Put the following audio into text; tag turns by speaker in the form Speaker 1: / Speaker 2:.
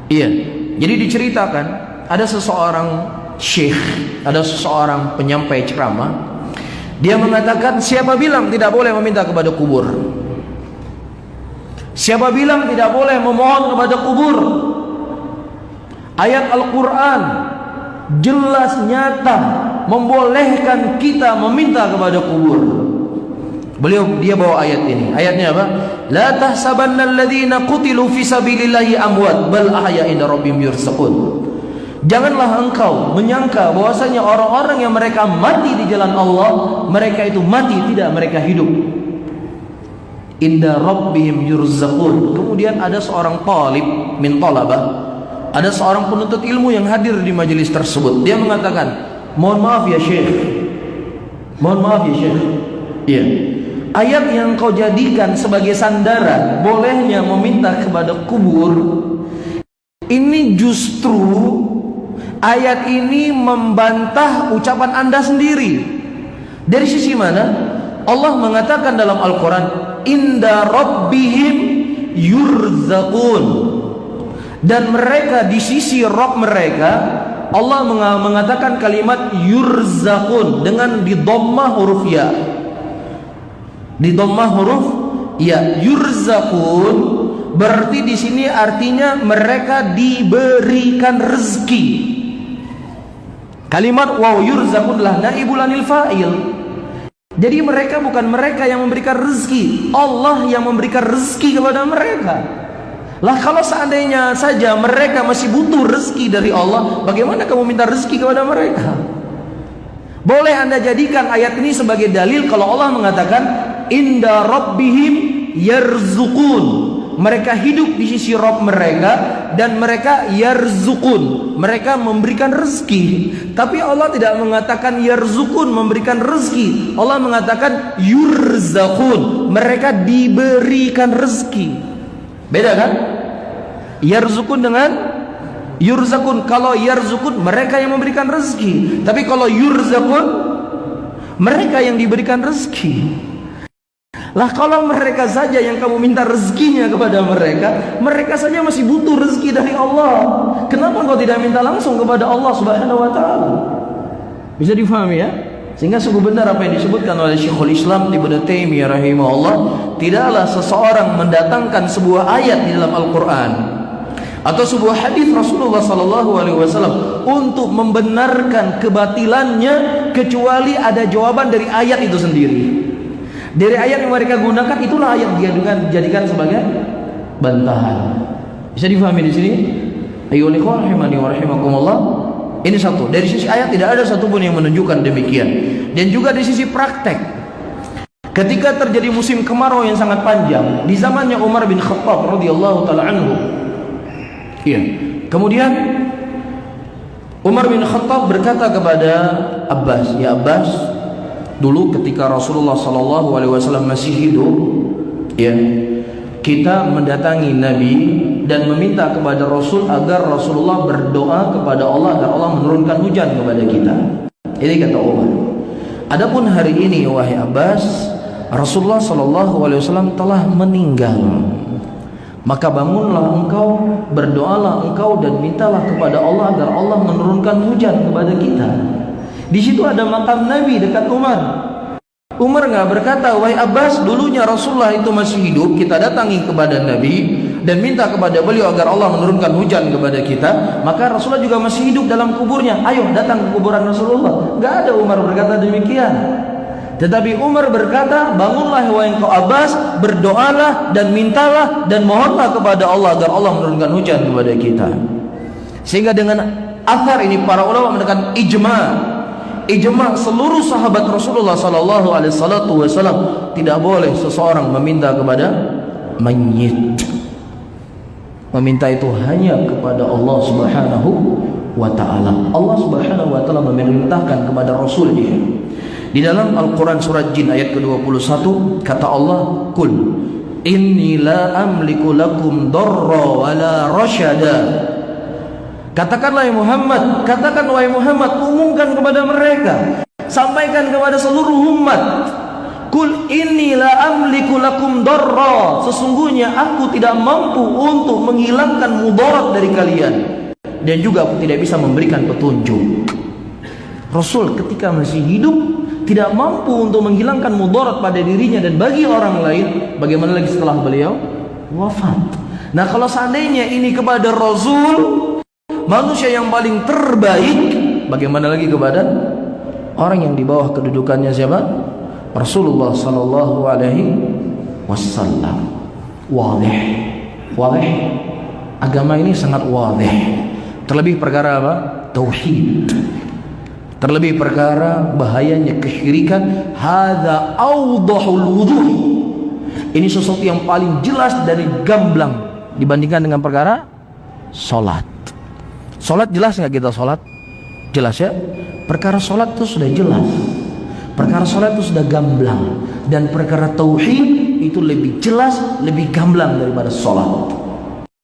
Speaker 1: Iya. Jadi diceritakan ada seseorang syekh, ada seseorang penyampai ceramah. Dia mengatakan, siapa bilang tidak boleh meminta kepada kubur? Siapa bilang tidak boleh memohon kepada kubur? Ayat Al-Quran jelas nyata membolehkan kita meminta kepada kubur. Dia bawa ayat ini. Ayatnya apa? La tahsabanna alladhina qutilu fi sabilillahi amwat bal ahya inda rabbihim yurzaqun. Janganlah engkau menyangka bahwasanya orang-orang yang mereka mati di jalan Allah, mereka itu mati, tidak, mereka hidup. Inda rabbihim yurzaqun. Kemudian ada seorang talib min talabah, ada seorang penuntut ilmu yang hadir di majelis tersebut. Dia mengatakan, mohon maaf ya Syekh, mohon maaf ya Syekh, iya, ayat yang kau jadikan sebagai sandaran bolehnya meminta kepada kubur, ini justru ayat ini membantah ucapan Anda sendiri. Dari sisi mana? Allah mengatakan dalam Al-Quran, inda rabbihim yurzaqun, dan mereka di sisi Rabb mereka, Allah mengatakan kalimat yurzaqun dengan di dhammah huruf ya. Di dhammah huruf ya, yurzaqun berarti di sini artinya mereka diberikan rezeki. Kalimat waw yurzaqun lah naibul anil fa'il. Jadi mereka bukan mereka yang memberikan rezeki, Allah yang memberikan rezeki kepada mereka. Lah kalau seandainya saja mereka masih butuh rezeki dari Allah, bagaimana kamu minta rezeki kepada mereka? Boleh Anda jadikan ayat ini sebagai dalil kalau Allah mengatakan inda rabbihim yarzuqun, mereka hidup di sisi Rabb mereka dan mereka yarzuqun, mereka memberikan rezeki. Tapi Allah tidak mengatakan yarzukun, memberikan rezeki. Allah mengatakan yurzaqun, mereka diberikan rezeki. Beda kan? Yarzukun dengan yurzaqun. Kalau yarzukun mereka yang memberikan rezeki, tapi kalau yurzaqun mereka yang diberikan rezeki. Lah kalau mereka saja yang kamu minta rezekinya kepada mereka, mereka saja masih butuh rezeki dari Allah. Kenapa kau tidak minta langsung kepada Allah Subhanahu wa taala? Bisa difahami ya? Sehingga sungguh benar apa yang disebutkan oleh Syekhul Islam Ibnu Taimiyah rahimahullah, tidaklah seseorang mendatangkan sebuah ayat di dalam Al-Qur'an atau sebuah hadis Rasulullah sallallahu alaihi wasallam untuk membenarkan kebatilannya kecuali ada jawaban dari ayat itu sendiri. Dari ayat yang mereka gunakan, itulah ayat dia jadikan sebagai bantahan. Bisa difahami di sini? Ayyuhal ikhwan rahimani wa rahimakumullah. Ini satu. Dari sisi ayat tidak ada satupun yang menunjukkan demikian. Dan juga di sisi praktek, ketika terjadi musim kemarau yang sangat panjang di zamannya Umar bin Khattab radhiyallahu taala anhu. Iya. Kemudian Umar bin Khattab berkata kepada Abbas, ya Abbas, dulu ketika Rasulullah sallallahu alaihi wasallam masih hidup, ya, kita mendatangi Nabi dan meminta kepada Rasul agar Rasulullah berdoa kepada Allah agar Allah menurunkan hujan kepada kita. Ini kata Umar. Adapun hari ini wahai Abbas, Rasulullah sallallahu alaihi wasallam telah meninggal. Maka bangunlah engkau, berdoalah engkau dan mintalah kepada Allah agar Allah menurunkan hujan kepada kita. Di situ ada makam Nabi dekat Umar. Umar nggak berkata, wahai Abbas, dulunya Rasulullah itu masih hidup, kita datangi kepada Nabi dan minta kepada beliau agar Allah menurunkan hujan kepada kita, maka Rasulullah juga masih hidup dalam kuburnya, ayo datang ke kuburan Rasulullah. Nggak ada Umar berkata demikian. Tetapi Umar berkata, bangunlah wahai engkau Abbas, berdoalah dan mintalah dan mohonlah kepada Allah agar Allah menurunkan hujan kepada kita. Sehingga dengan athar ini para ulama mengatakan ijma seluruh sahabat Rasulullah sallallahu alaihi wasallam tidak boleh seseorang meminta kepada mayyit. Meminta itu hanya kepada Allah Subhanahu wa taala. Allah Subhanahu wa taala memerintahkan kepada Rasulnya. Di dalam Al-Quran surat Jin ayat ke-21 kata Allah, Qul inni la amliku lakum darra wa la rasyada. Katakanlah ya Muhammad, katakan wahai Muhammad, umumkan kepada mereka, sampaikan kepada seluruh umat Kul inni la amliku lakum darra, sesungguhnya aku tidak mampu untuk menghilangkan mudarat dari kalian, dan juga aku tidak bisa memberikan petunjuk. Rasul ketika masih hidup tidak mampu untuk menghilangkan mudarat pada dirinya dan bagi orang lain, bagaimana lagi setelah beliau wafat. Nah, kalau seandainya ini kepada Rasul, manusia yang paling terbaik, bagaimana lagi kepada orang yang di bawah kedudukannya siapa? Rasulullah sallallahu alaihi wasallam. Wadih. Agama ini sangat wadih. Terlebih perkara apa? Tauhid. Terlebih perkara bahayanya kesyirikan. Hadza awdahul wuduh. Ini sesuatu yang paling jelas dari gamblang dibandingkan dengan perkara salat. Salat jelas nggak kita salat? Jelas ya. Perkara salat itu sudah jelas. Perkara salat itu sudah gamblang, dan perkara tauhid itu lebih jelas, lebih gamblang daripada salat.